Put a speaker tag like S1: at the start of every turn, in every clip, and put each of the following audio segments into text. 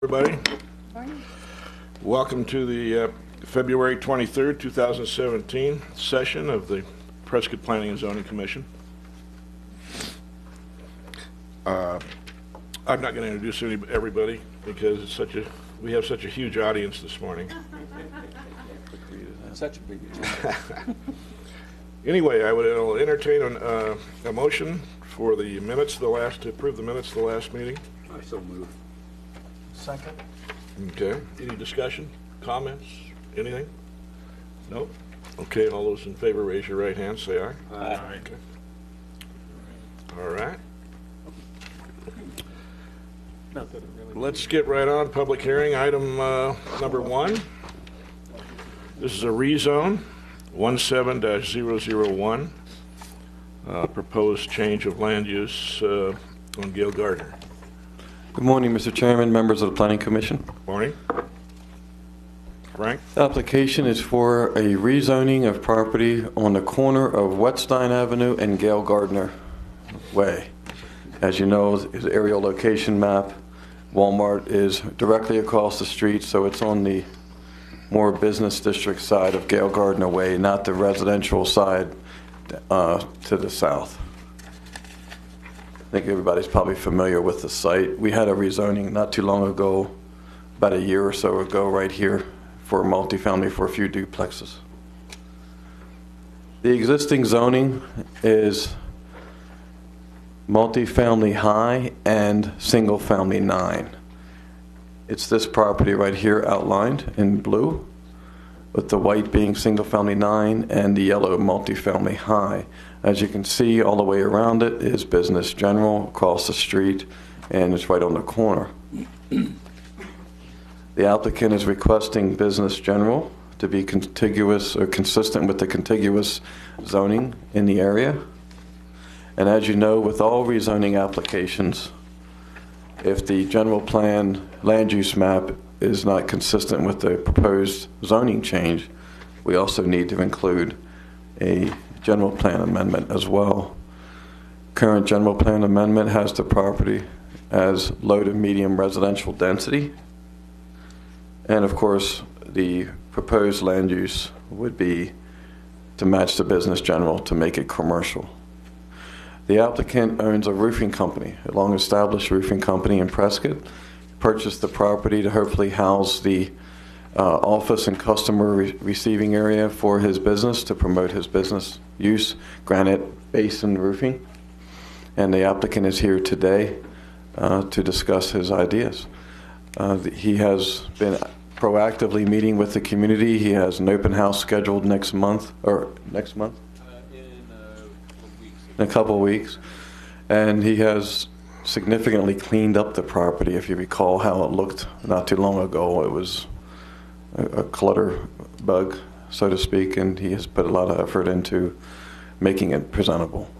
S1: Everybody, welcome to the February 23rd, 2017 session of the Prescott Planning and Zoning Commission. I'm not going to introduce everybody because we have such a huge audience this morning.
S2: Such a big
S1: Anyway, I would entertain a motion for the minutes of to approve the minutes of the last meeting.
S2: I so move.
S3: Second.
S1: Okay. Any discussion, comments, anything? No? Okay. All those in favor, raise your right hand. Say aye.
S2: Aye.
S1: Okay. All right. Let's get right on. Public hearing, item number 1. This is a rezone, 17-001, proposed change of land use on Gail Gardner.
S4: Good morning, Mr. Chairman, members of the Planning Commission.
S1: Morning. Frank?
S4: The application is for a rezoning of property on the corner of Wetstein Avenue and Gail Gardner Way. As you know, his aerial location map, Walmart is directly across the street, so it's on the more business district side of Gail Gardner Way, not the residential side to the south. I think everybody's probably familiar with the site. We had a rezoning not too long ago, about a year or so ago, right here for multifamily for a few duplexes. The existing zoning is multifamily high and single family 9. It's this property right here outlined in blue, with the white being single family 9 and the yellow multifamily high. As you can see, all the way around it is business general across the street, and it's right on the corner. The applicant is requesting business general to be contiguous or consistent with the contiguous zoning in the area. And as you know, with all rezoning applications, if the general plan land use map is not consistent with the proposed zoning change, we also need to include a general plan amendment as well. Current general plan amendment has the property as low to medium residential density. And of course, the proposed land use would be to match the business general to make it commercial. The applicant owns a roofing company, a long-established roofing company in Prescott. Purchased the property to hopefully house the office and customer receiving area for his business to promote his business use, Granite Basin Roofing. And the applicant is here today to discuss his ideas. He has been proactively meeting with the community. He has an open house scheduled next month. In a couple of weeks. And he has significantly cleaned up the property. If you recall how it looked not too long ago, it was a clutter bug, so to speak, and he has put a lot of effort into making it presentable.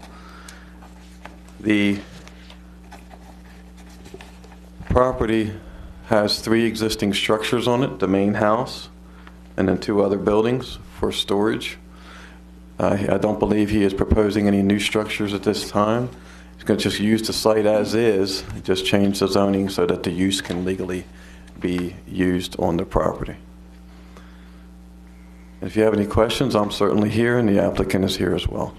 S4: The property has 3 existing structures on it, the main house, and then 2 other buildings for storage. I don't believe he is proposing any new structures at this time. He's going to just use the site as is, just change the zoning so that the use can legally be used on the property. If you have any questions, I'm certainly here, and the applicant is here as well.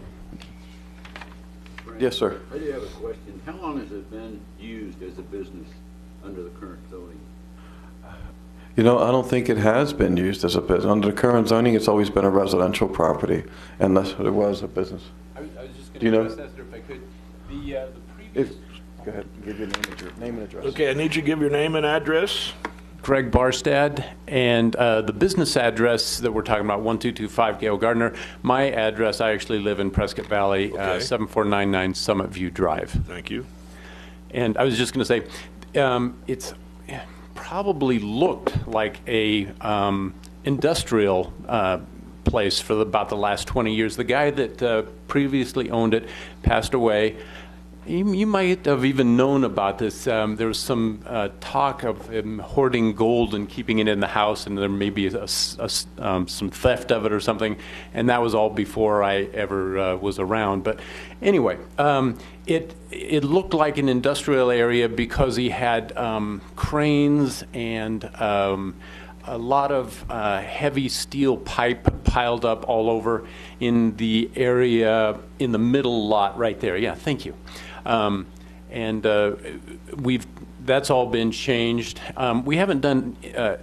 S2: Frank,
S4: yes, sir.
S2: I do have a question. How long has it been used as a business under the current zoning?
S4: You know, I don't think it has been used as a business. Under the current zoning, it's always been a residential property, unless there was a business.
S3: I was just going to address that, sir, if I could. The previous...
S4: Go ahead, give your name and address.
S1: Okay, I need you to give your name and address.
S3: Greg Barstad, and the business address that we're talking about, 1225 Gail Gardner. My address, I actually live in Prescott Valley,
S1: Okay.
S3: 7499 Summit View Drive.
S1: Thank you.
S3: And I was just going to say, it's probably looked like a industrial place for about the last 20 years. The guy that previously owned it passed away. You might have even known about this. There was some talk of him hoarding gold and keeping it in the house, and there may be some theft of it or something, and that was all before I ever was around. But anyway, it looked like an industrial area because he had cranes and a lot of heavy steel pipe piled up all over in the area in the middle lot right there. Yeah, thank you. That's all been changed. We haven't done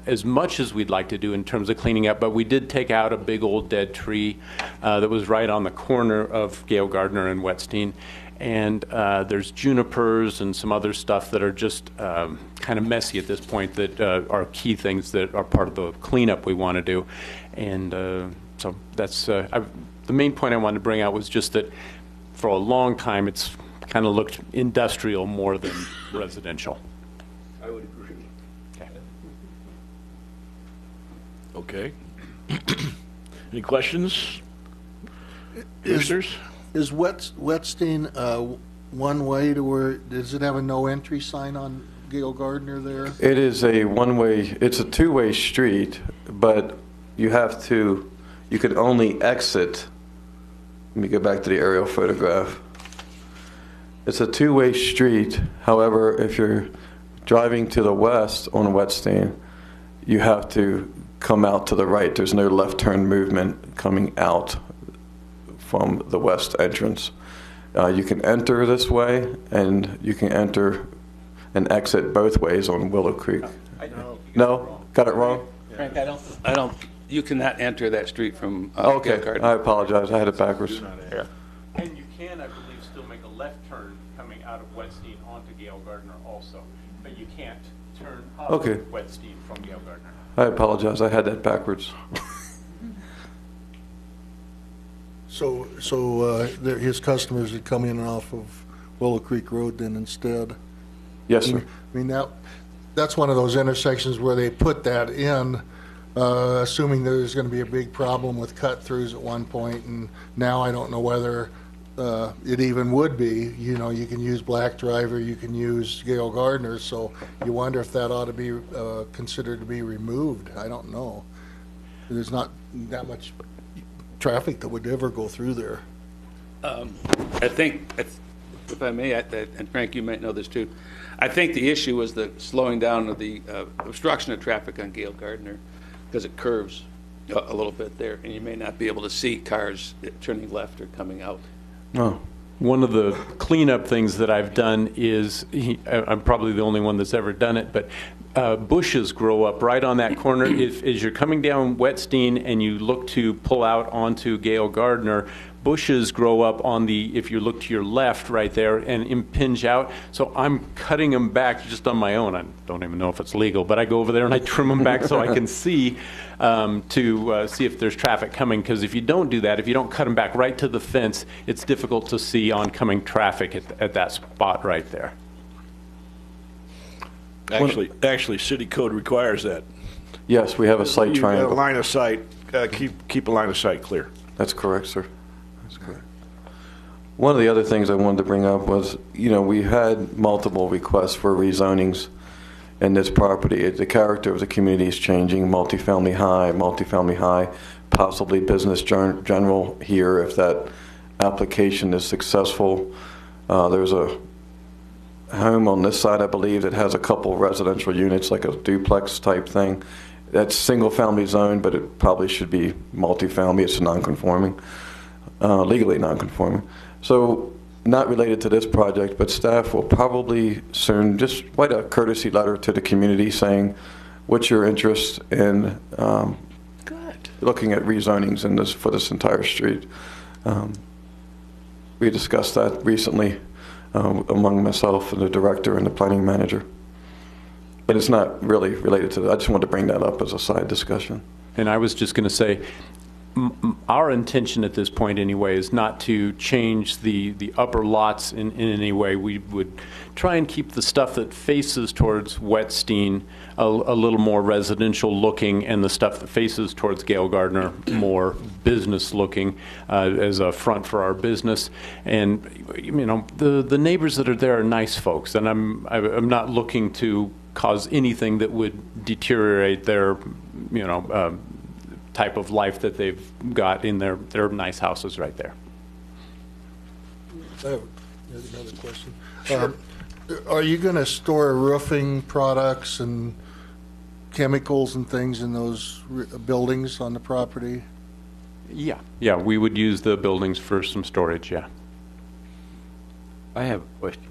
S3: as much as we'd like to do in terms of cleaning up, but we did take out a big old dead tree that was right on the corner of Gail Gardner and Wetstein. And there's junipers and some other stuff that are just kind of messy at this point that are key things that are part of the cleanup we want to do. And so that's the main point I wanted to bring out was just that for a long time it's kind of looked industrial more than residential.
S2: I would agree.
S1: Okay. Any questions? Commissioners?
S5: Is Wetstein one way to where, does it have a no entry sign on Gail Gardner there?
S4: It is a one-way, it's a two-way street, but you could only exit. Let me go back to the aerial photograph. It's a two-way street. However, if you're driving to the west on Wetstein, you have to come out to the right. There's no left turn movement coming out from the west entrance. You can enter this way, and you can enter and exit both ways on Willow Creek. No? Got it wrong?
S6: Frank, I don't, you cannot enter that street from
S4: Okay,
S6: Gail Gardner.
S4: I apologize. I had it backwards.
S3: And you can, I believe, still make a left turn coming out of Wetstein onto Gail Gardner also, but you can't turn up Wetstein from Gail Gardner.
S4: I apologize. I had that backwards.
S5: So his customers would come in off of Willow Creek Road then instead?
S4: Yes, sir.
S5: I mean, that's one of those intersections where they put that in, assuming there's going to be a big problem with cut-throughs at one point, and now I don't know whether it even would be. You know, you can use Black Driver, you can use Gail Gardner, so you wonder if that ought to be considered to be removed. I don't know. There's not that much traffic that would ever go through there.
S6: I think, if I may, and Frank, you might know this too, I think the issue was the slowing down of the obstruction of traffic on Gail Gardner because it curves a little bit there, and you may not be able to see cars turning left or coming out.
S4: Oh.
S3: One of the cleanup things that I've done is, I'm probably the only one that's ever done it, but bushes grow up right on that corner. As you're coming down Wetstein and you look to pull out onto Gail Gardner, bushes grow up on if you look to your left right there and impinge out. So I'm cutting them back just on my own. I don't even know if it's legal, but I go over there and I trim them back so I can see to see if there's traffic coming. Because if you don't do that, if you don't cut them back right to the fence, it's difficult to see oncoming traffic at that spot right there.
S1: Actually, city code requires that.
S4: Yes, we have a sight
S1: You got
S4: triangle.
S1: a line of sight, keep a line of sight clear.
S4: That's correct, sir. That's correct. One of the other things I wanted to bring up was, we had multiple requests for rezonings in this property. The character of the community is changing, multifamily high, possibly business general here if that application is successful. There's a home on this side, I believe, that has a couple residential units, like a duplex type thing. That's single family zone, but it probably should be multifamily. It's non-conforming, legally non-conforming. So not related to this project, but staff will probably soon just write a courtesy letter to the community saying, what's your interest in looking at rezonings for this entire street. We discussed that recently among myself and the director and the planning manager. But it's not really related to that. I just wanted to bring that up as a side discussion.
S3: And I was just going to say, Our intention at this point anyway is not to change the upper lots in any way. We would try and keep the stuff that faces towards Whetstine a little more residential looking, and the stuff that faces towards Gale Gardner more business looking as a front for our business. And the neighbors that are there are nice folks, and I'm not looking to cause anything that would deteriorate their type of life that they've got in their nice houses right there.
S5: I have another question. Are you going to store roofing products and chemicals and things in those buildings on the property?
S3: Yeah, we would use the buildings for some storage, yeah.
S2: I have a question.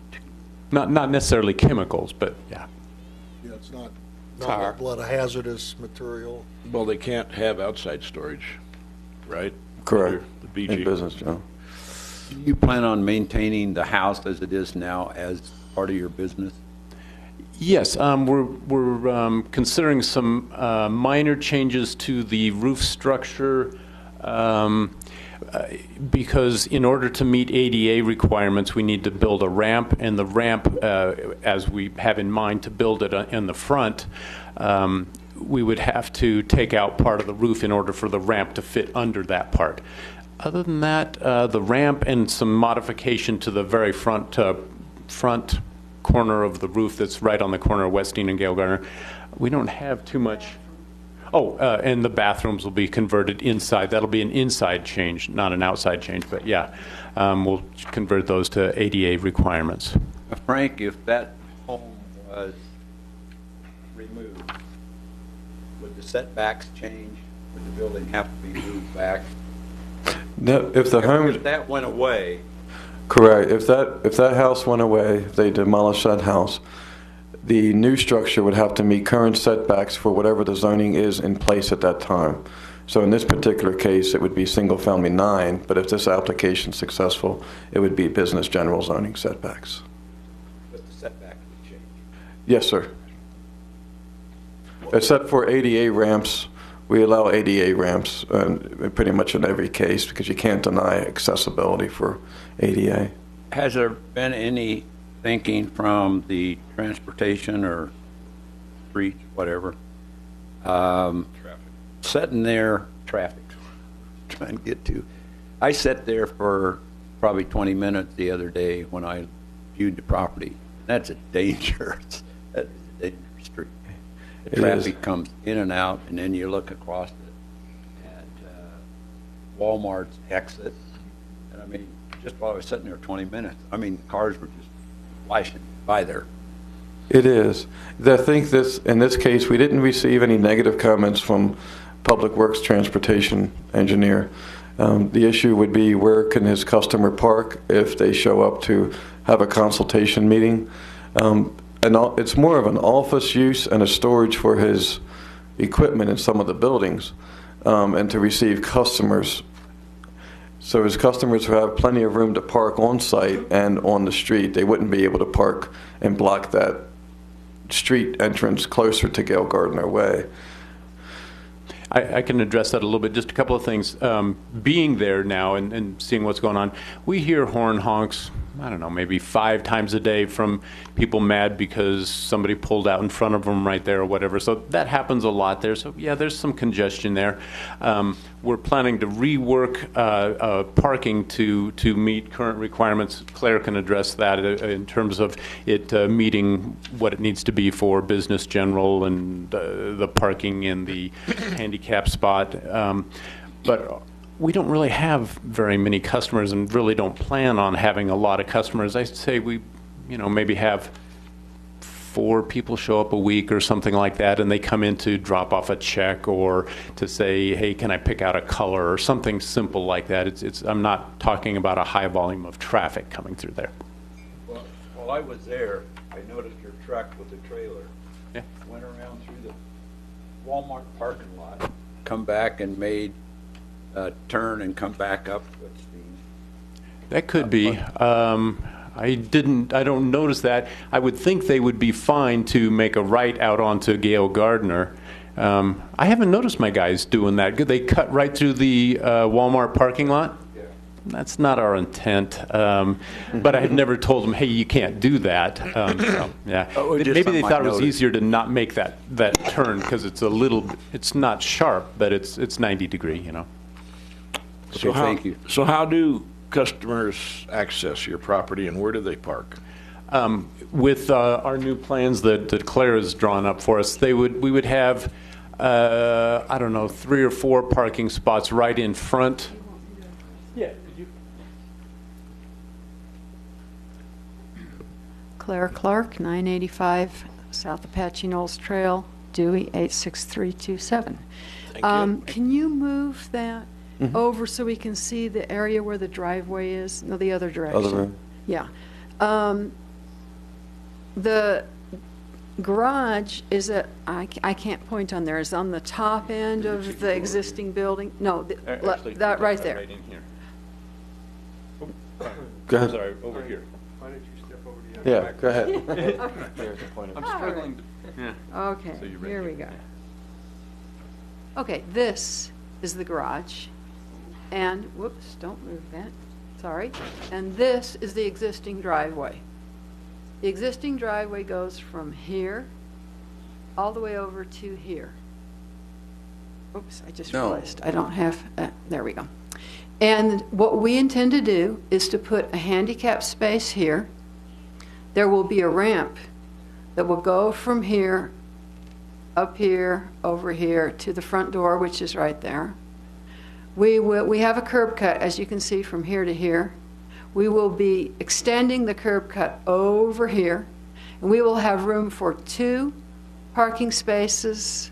S3: Not necessarily chemicals, but yeah.
S5: Yeah, it's not
S2: Tar.
S5: a hazardous material.
S1: Well, they can't have outside storage, right?
S4: Correct.
S1: The
S4: In
S1: BG.
S4: business general.
S2: Do you plan on maintaining the house as it is now as part of your business?
S3: Yes, we're considering some minor changes to the roof structure because in order to meet ADA requirements, we need to build a ramp, and the ramp, as we have in mind to build it in the front, we would have to take out part of the roof in order for the ramp to fit under that part. Other than that, the ramp and some modification to the very front corner of the roof that's right on the corner of Whetstine and Gale Gardner, we don't have too much. Oh, and the bathrooms will be converted inside. That'll be an inside change, not an outside change, but yeah, we'll convert those to ADA requirements.
S2: Frank, if that home was removed, would the setbacks change? Would the building have to be moved back?
S4: No, if the home,
S2: If that went away,
S4: correct, if that house went away, they demolished that house, the new structure would have to meet current setbacks for whatever the zoning is in place at that time. So in this particular case, it would be single-family 9, but if this application is successful, it would be business general zoning setbacks.
S2: but the setback would change.
S4: Yes, sir. Except for ADA ramps, we allow ADA ramps pretty much in every case because you can't deny accessibility for ADA.
S2: Has there been any thinking from the transportation or street, whatever, sitting there, traffic, trying to get to. I sat there for probably 20 minutes the other day when I viewed the property. That's a dangerous street. The
S4: It
S2: traffic
S4: is.
S2: comes in and out, and then you look across it at Walmart's exit. And I mean, just while I was sitting there 20 minutes, I mean, cars were just flashing by there.
S4: It is. I think in this case, we didn't receive any negative comments from Public Works Transportation Engineer. The issue would be where can his customer park if they show up to have a consultation meeting. It's more of an office use and a storage for his equipment in some of the buildings, and to receive customers. So his customers who have plenty of room to park on site and on the street, they wouldn't be able to park and block that street entrance closer to Gale Gardner Way.
S3: I can address that a little bit. Just a couple of things. Being there now and seeing what's going on, we hear horn honks, I don't know, maybe 5 times a day from people mad because somebody pulled out in front of them right there or whatever. So that happens a lot there. So yeah, there's some congestion there. We're planning to rework parking to meet current requirements. Claire can address that in terms of it meeting what it needs to be for business general and the parking in the handicap spot. But we don't really have very many customers and really don't plan on having a lot of customers. I say we, maybe have 4 people show up a week or something like that, and they come in to drop off a check or to say, hey, can I pick out a color or something simple like that. I'm not talking about a high volume of traffic coming through there.
S2: Well, while I was there, I noticed your truck with the trailer.
S3: Yeah.
S2: Went around through the Walmart parking lot, come back and made a turn and come back up Whetstine.
S3: That could be. I don't notice that. I would think they would be fine to make a right out onto Gale Gardner I haven't noticed my guys doing that. They cut right through the Walmart parking lot. That's not our intent, but I have never told them, hey, you can't do that. So, yeah. Maybe they thought it was easier to not make that turn because it's not sharp, but it's 90 degree, you know.
S1: So
S2: Okay, thank you.
S1: So how do customers access your property, and where do they park?
S3: With our new plans that Claire has drawn up for us, we would have, I don't know, 3 or 4 parking spots right in front. Yeah.
S7: Claire Clark, 985 South Apache Knolls Trail, Dewey 86327. Can you move that over so we can see the area where the driveway is? No, the other direction.
S4: Other way.
S7: Yeah. The garage is I can't point on there, is on the top end of the existing building? No, that right there.
S3: Right in here.
S4: Go ahead.
S3: Sorry, over here.
S4: Yeah, go ahead.
S3: I'm struggling. Yeah.
S7: Okay,
S3: So you're right
S7: here we
S3: here,
S7: go. Okay, this is the garage, and, whoops, don't move that, sorry. And this is the existing driveway. The existing driveway goes from here all the way over to here. Oops, I just realized I don't have, there we go. And what we intend to do is to put a handicap space here. There will be a ramp that will go from here, up here, over here, to the front door, which is right there. We have a curb cut, as you can see, from here to here. We will be extending the curb cut over here, and we will have room for 2 parking spaces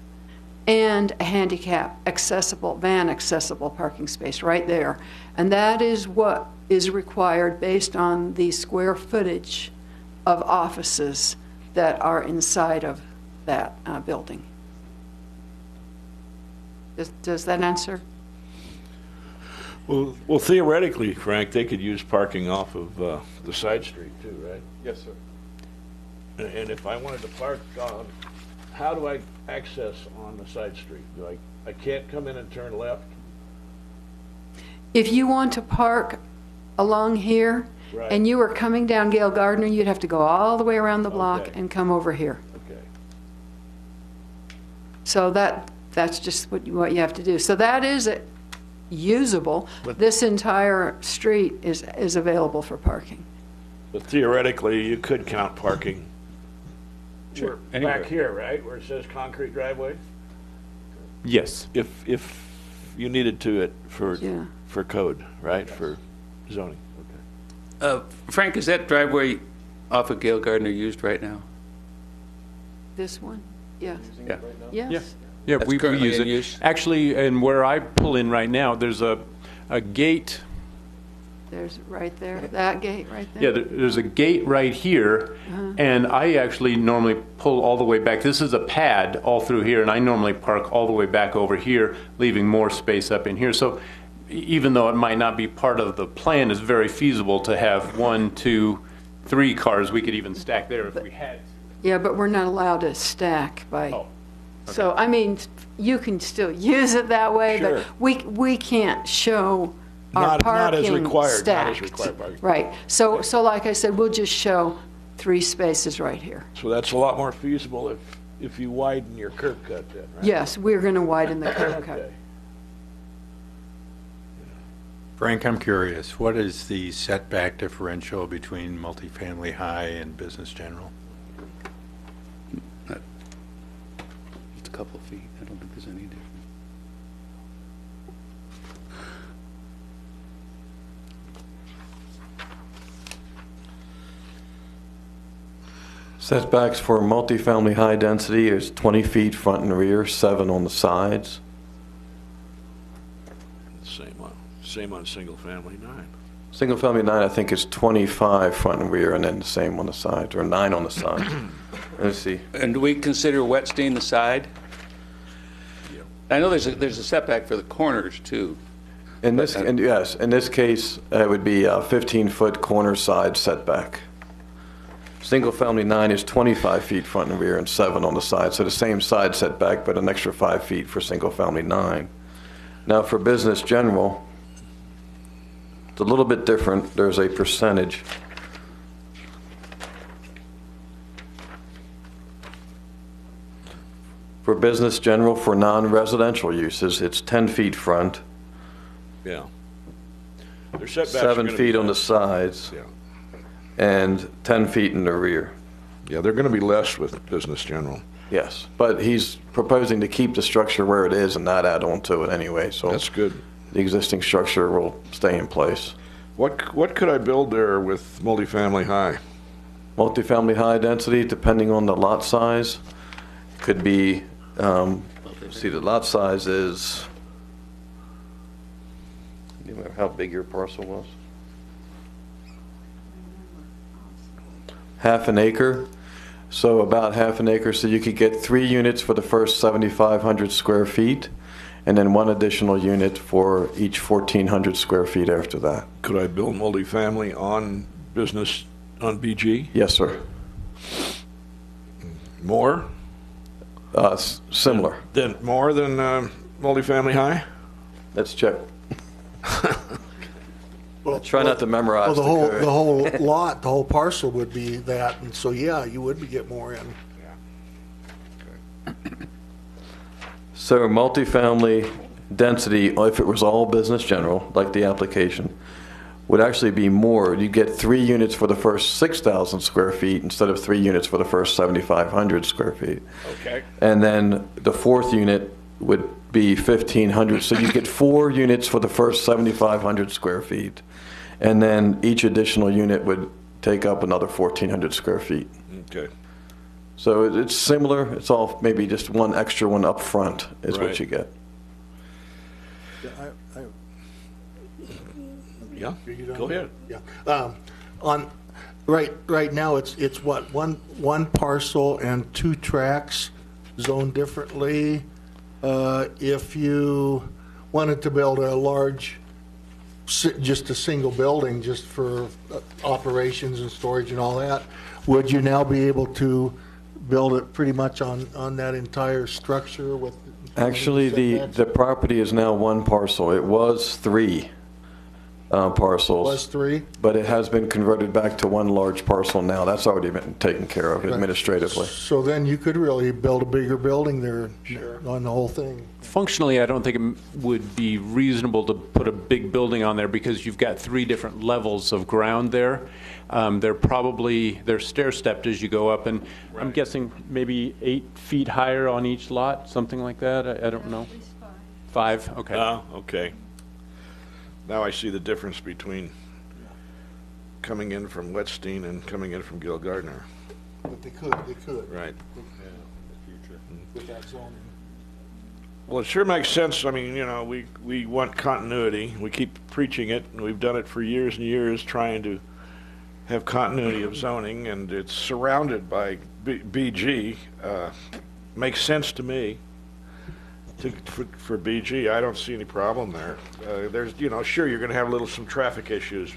S7: and a handicap accessible, van accessible parking space right there. And that is what is required based on the square footage of offices that are inside of that building. Does that answer?
S1: Well, theoretically, Frank, they could use parking off of the side street too, right?
S3: Yes, sir.
S1: And if I wanted to park on, how do I access on the side street? I can't come in and turn left?
S7: If you want to park along here,
S1: Right.
S7: and you were coming down Gail Gardner, you'd have to go all the way around the block
S1: Okay.
S7: and come over here.
S1: Okay.
S7: So that's just what you have to do. So that is usable. This entire street is available for parking.
S1: But theoretically, you could count parking
S6: Sure.
S1: back here, right, where it says concrete driveway?
S3: Yes.
S1: If you needed to
S7: Yeah.
S1: for code, right, for zoning.
S6: Frank, is that driveway off of Gail Gardner used right now?
S7: This one? Yes.
S6: Yeah.
S7: Yes.
S3: Yeah,
S6: That's
S3: we
S6: currently
S3: use
S6: in
S3: it.
S6: use?
S3: Actually, and where I pull in right now, there's a gate.
S7: There's right there, that gate right
S3: Yeah,
S7: there.
S3: there's a gate right here, and I actually normally pull all the way back. This is a pad all through here, and I normally park all the way back over here, leaving more space up in here. So even though it might not be part of the plan, it's very feasible to have 1, 2, 3 cars. We could even stack there if we had to.
S7: Yeah, but we're not allowed to stack by.
S3: Oh,
S7: So, I mean, you can still use it that way,
S1: Sure.
S7: but we can't show our
S1: Not as
S7: parking
S1: required, not as
S7: stacked.
S1: required parking.
S7: Right. So like I said, we'll just show 3 spaces right here.
S1: So that's a lot more feasible if you widen your curb cut then, right?
S7: Yes, we're going to widen the curb cut.
S1: Okay.
S8: Frank, I'm curious, what is the setback differential between multifamily high and business general?
S6: Just a couple of feet. I don't think there's any difference.
S4: Setbacks for multifamily high density is 20 feet front and rear, 7 on the sides.
S1: Same on single family 9.
S4: Single family 9, I think, is 25 front and rear, and then the same on the sides, or 9 on the sides. Let's see.
S6: And do we consider Wetstein the side? I know there's a setback for the corners too.
S4: Yes, in this case, it would be a 15-foot corner side setback. Single-family 9 is 25 feet front and rear and 7 on the side, so the same side setback, but an extra 5 feet for single-family 9. Now, for business general, it's a little bit different. There's a percentage. For business general, for non-residential uses, it's 10 feet front,
S1: Yeah. Their setbacks are
S4: 7
S1: gonna
S4: feet
S1: be
S4: on the
S1: less.
S4: sides,
S1: Yeah.
S4: and 10 feet in the rear.
S1: Yeah, they're going to be less with business general.
S4: Yes, but he's proposing to keep the structure where it is and not add on to it anyway, so
S1: That's good.
S4: the existing structure will stay in place.
S1: What could I build there with multifamily high?
S4: Multifamily high density, depending on the lot size, could be, see, the lot size is, do you remember how big your parcel was? Half an acre, so about half an acre, so you could get 3 units for the first 7,500 square feet, and then 1 additional unit for each 1,400 square feet after that.
S1: Could I build multifamily on business, on BG?
S4: Yes, sir.
S1: More?
S4: Similar.
S1: More than multifamily high?
S4: Let's check.
S5: Well,
S4: Try not to memorize
S5: Well,
S4: the code.
S5: the whole lot, the whole parcel would be that, and so, yeah, you would get more in.
S4: So multifamily density, if it was all business general, like the application, would actually be more. You get 3 units for the first 6,000 square feet instead of 3 units for the first 7,500 square feet.
S1: Okay.
S4: And then the 4th unit would be 1,500. So you get 4 units for the first 7,500 square feet. And then each additional unit would take up another 1,400 square feet.
S1: Okay.
S4: So it's similar. It's all maybe just one extra one up front is
S1: Right.
S4: what you get.
S1: Yeah,
S5: You done?
S1: go ahead.
S5: Yeah. Right now, it's what, one parcel and 2 tracks zoned differently. If you wanted to build a large, just a single building, just for operations and storage and all that, would you now be able to build it pretty much on that entire structure with?
S4: Actually,
S5: setbacks?
S4: the property is now 1 parcel. It was 3 parcels.
S5: Was 3?
S4: But it has been converted back to 1 large parcel now. That's already been taken care of administratively.
S5: So then you could really build a bigger building there on the whole thing.
S3: Functionally, I don't think it would be reasonable to put a big building on there because you've got 3 different levels of ground there. They're stair-stepped as you go up, and I'm guessing maybe 8 feet higher on each lot, something like that. I don't know. 5, okay.
S1: Oh, okay. Now I see the difference between coming in from Wetstein and coming in from Gil Gardner.
S5: But they could
S1: Right.
S5: with that zoning.
S1: Well, it sure makes sense. I mean, we want continuity. We keep preaching it, and we've done it for years and years, trying to have continuity of zoning, and it's surrounded by BG. Makes sense to me. For BG, I don't see any problem there. There's, sure, you're going to have some traffic issues,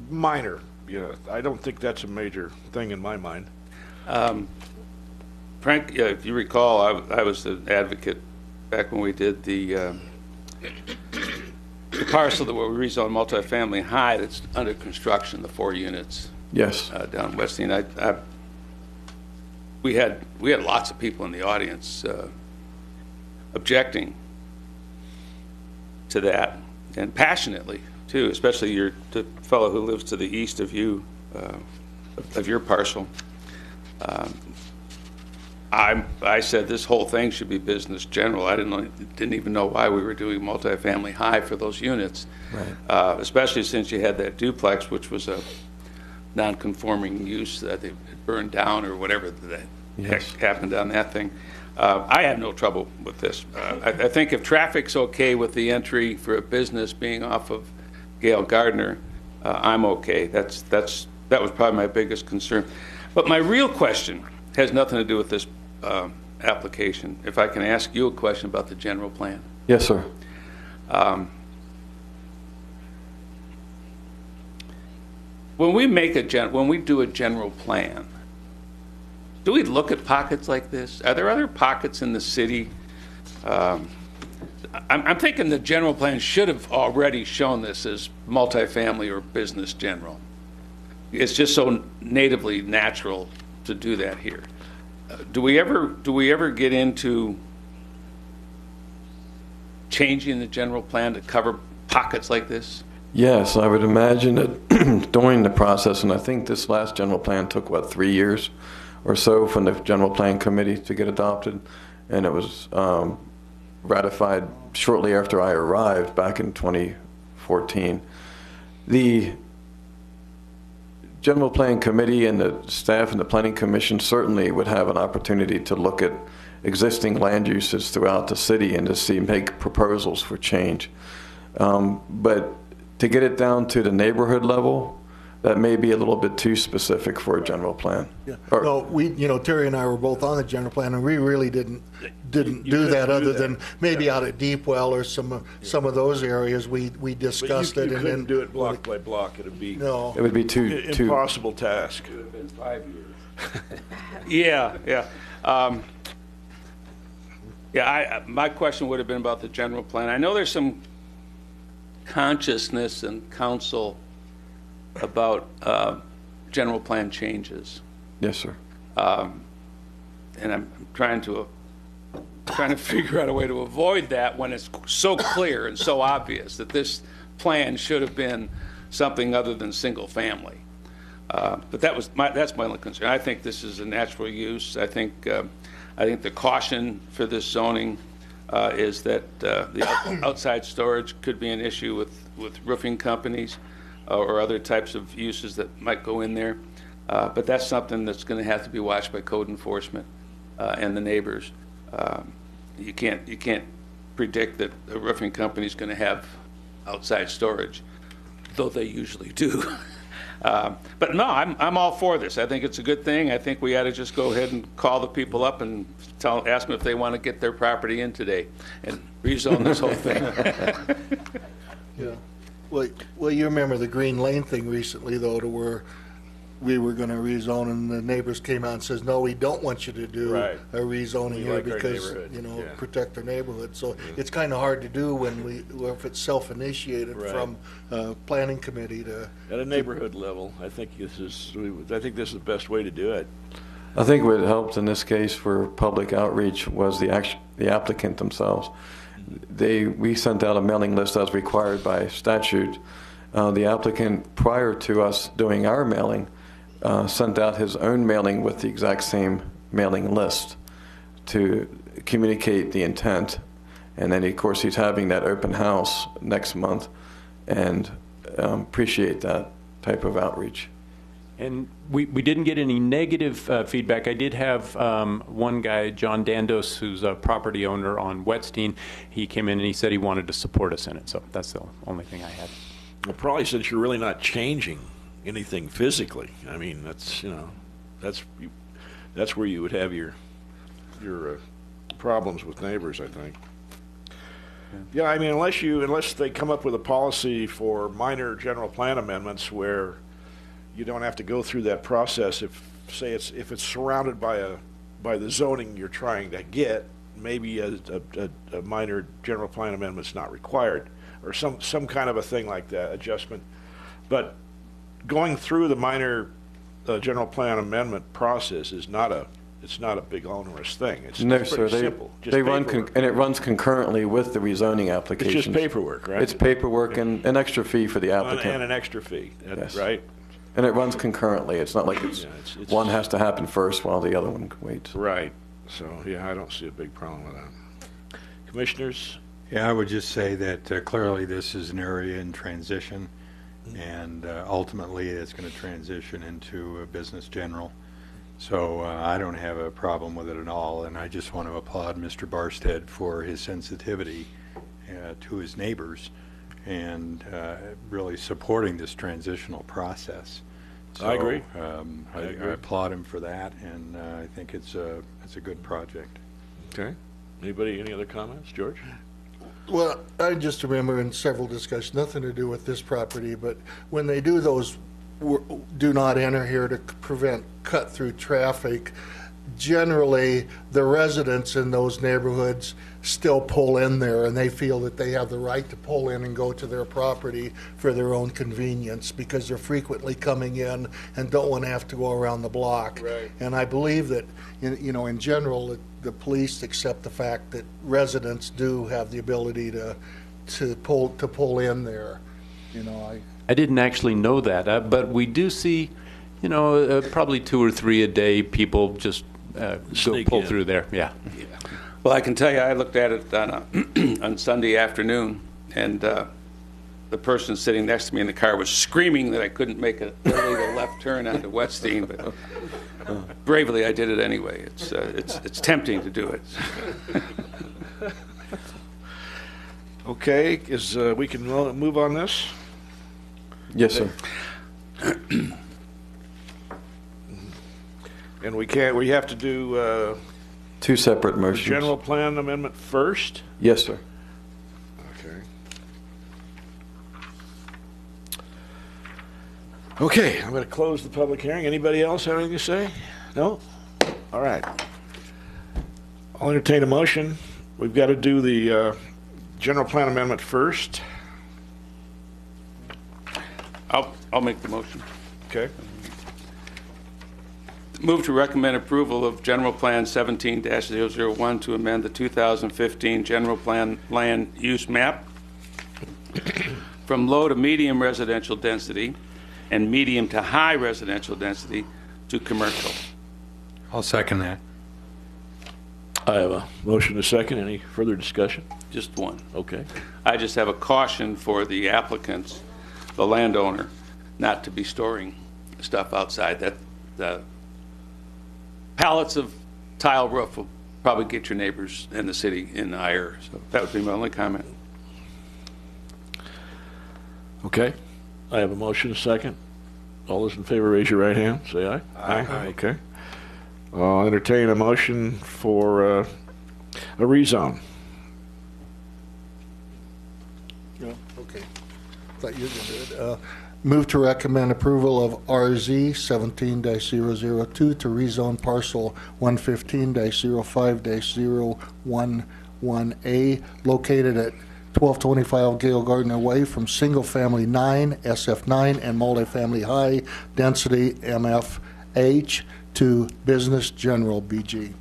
S1: minor. I don't think that's a major thing in my mind.
S6: Frank, if you recall, I was the advocate back when we did the parcel that we rezoned multifamily high that's under construction, the 4 units
S4: Yes.
S6: down in Westing. We had lots of people in the audience objecting to that, and passionately too, especially the fellow who lives to the east of you, of your parcel. I said this whole thing should be business general. I didn't even know why we were doing multifamily high for those units,
S4: Right.
S6: especially since you had that duplex, which was a non-conforming use that they burned down or whatever that heck
S4: Yes.
S6: happened on that thing. I have no trouble with this. I think if traffic's okay with the entry for a business being off of Gale Gardner, I'm okay. That was probably my biggest concern. But my real question has nothing to do with this application. If I can ask you a question about the general plan.
S4: Yes, sir.
S6: When we do a general plan, do we look at pockets like this? Are there other pockets in the city? I'm thinking the general plan should have already shown this as multifamily or business general. It's just so natively natural to do that here. Do we ever get into changing the general plan to cover pockets like this?
S4: Yes, I would imagine that during the process, and I think this last general plan took, 3 years or so from the general plan committee to get adopted, and it was ratified shortly after I arrived back in 2014. The general plan committee and the staff and the planning commission certainly would have an opportunity to look at existing land uses throughout the city and to make proposals for change. But to get it down to the neighborhood level, that may be a little bit too specific for a general plan.
S5: Yeah. No, Terry and I were both on the general plan, and we really didn't do that other than maybe out at Deepwell or some of those areas. We discussed
S1: But
S5: it.
S1: you
S5: and
S1: couldn't
S5: then
S1: do it block by block. It'd be
S5: no.
S4: It would be too
S1: impossible task.
S2: Could have been 5 years.
S6: Yeah. My question would have been about the general plan. I know there's some consciousness in council about general plan changes,
S4: Yes, sir.
S6: and I'm trying to figure out a way to avoid that when it's so clear and so obvious that this plan should have been something other than single family. But that's my only concern. I think this is a natural use. I think the caution for this zoning is that the outside storage could be an issue with roofing companies or other types of uses that might go in there. But that's something that's going to have to be watched by code enforcement and the neighbors. You can't predict that a roofing company is going to have outside storage, though they usually do. But no, I'm all for this. I think it's a good thing. I think we ought to just go ahead and call the people up and ask them if they want to get their property in today and rezone this whole thing.
S5: Yeah. Well, you remember the Green Lane thing recently, though, to where we were going to rezone, and the neighbors came out and says, "No, we don't want you to do
S1: Right.
S5: a rezoning
S1: We
S5: here
S1: like our
S5: because
S1: neighborhood." Yeah.
S5: protect our neighborhood." So it's kind of hard to do if it's self-initiated
S1: Right.
S5: from planning committee to.
S1: At a neighborhood level, I think this is the best way to do it.
S4: I think what helped in this case for public outreach was the applicant themselves. We sent out a mailing list as required by statute. The applicant, prior to us doing our mailing, sent out his own mailing with the exact same mailing list to communicate the intent. And then, of course, he's having that open house next month, and appreciate that type of outreach.
S3: And we didn't get any negative feedback. I did have one guy, John Dandos, who's a property owner on Wetstein. He came in and he said he wanted to support us in it. So that's the only thing I had.
S1: Well, probably since you're really not changing anything physically. I mean, that's where you would have your problems with neighbors, I think. Yeah, I mean, unless they come up with a policy for minor general plan amendments where you don't have to go through that process. If it's surrounded by the zoning you're trying to get, maybe a minor general plan amendment's not required, or some kind of a thing like that, adjustment. But going through the minor general plan amendment process is not a big onerous thing. It's
S4: No,
S1: pretty
S4: sir.
S1: simple. Just
S4: They run
S1: paperwork.
S4: and it runs concurrently with the rezoning
S1: It's
S4: applications.
S1: just paperwork, right?
S4: It's paperwork and an extra fee for the
S1: And
S4: applicant.
S1: an extra fee,
S4: Yes.
S1: right?
S4: And it runs concurrently. It's not like it's one has to happen first while the other one waits.
S1: Right. So, yeah, I don't see a big problem with that. Commissioners?
S8: Yeah, I would just say that clearly this is an area in transition, and ultimately it's going to transition into a business general. So I don't have a problem with it at all, and I just want to applaud Mr. Barstead for his sensitivity to his neighbors and really supporting this transitional process. So,
S1: I agree.
S8: I applaud him for that, and I think it's a good project.
S1: Okay. Any other comments? George?
S5: Well, I just remember in several discussions, nothing to do with this property, but when they do those do not enter here to prevent cut-through traffic, generally, the residents in those neighborhoods still pull in there, and they feel that they have the right to pull in and go to their property for their own convenience, because they're frequently coming in and don't want to have to go around the block.
S1: Right.
S5: And I believe that, in general, the police accept the fact that residents do have the ability to pull in there.
S3: I didn't actually know that, but we do see, probably 2 or 3 a day people just go
S1: Sneak
S3: pull
S1: in.
S3: through there. Yeah.
S6: Well, I can tell you, I looked at it on Sunday afternoon, and the person sitting next to me in the car was screaming that I couldn't make a illegal left turn onto Wetstein, but bravely I did it anyway. It's tempting to do it.
S1: Okay, we can move on this?
S4: Yes, sir.
S1: And we have to do
S4: 2 separate
S1: the
S4: motions.
S1: general plan amendment first?
S4: Yes, sir.
S1: Okay, I'm going to close the public hearing. Anybody else have anything to say? No? All right. I'll entertain a motion. We've got to do the general plan amendment first.
S6: I'll make the motion.
S1: Okay.
S6: Move to recommend approval of General Plan 17-001 to amend the 2015 General Plan Land Use Map from low to medium residential density and medium to high residential density to commercial.
S8: I'll second that.
S1: I have a motion and a second. Any further discussion?
S6: Just one.
S1: Okay.
S6: I just have a caution for the applicants, the landowner, not to be storing stuff outside. That the pallets of tile roof will probably get your neighbors in the city in ire. So that would be my only comment.
S1: Okay. I have a motion and a second. All those in favor, raise your right hand. Say aye.
S6: Aye.
S1: Okay. I'll entertain a motion for a rezone.
S5: Okay. Thought you were going to do it. Move to recommend approval of RZ 17-002 to rezone parcel 115-05-011A located at 1225 Gale Gardner Way from single-family 9, SF9, and multifamily high density MFH to business general BG.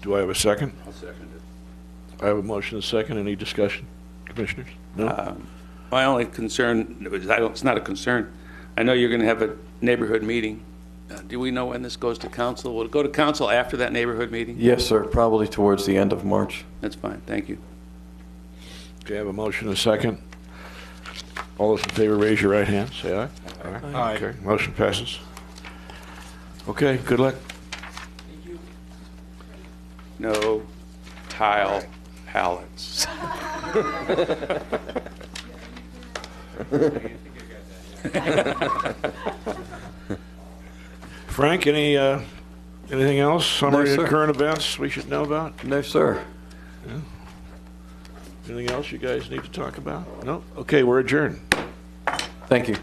S1: Do I have a second?
S6: I'll second it.
S1: I have a motion and a second. Any discussion, commissioners? No?
S6: My only concern, it's not a concern, I know you're going to have a neighborhood meeting. Do we know when this goes to council? Will it go to council after that neighborhood meeting?
S4: Yes, sir. Probably towards the end of March.
S6: That's fine, thank you.
S1: Okay, I have a motion and a second. All those in favor, raise your right hand. Say aye.
S8: Aye.
S1: Okay, motion passes. Okay, good luck.
S6: No tile pallets.
S1: Frank, anything else? Summary
S4: sir.
S1: of current events we should know about?
S4: No, sir.
S1: Anything else you guys need to talk about? No? Okay, we're adjourned.
S4: Thank you.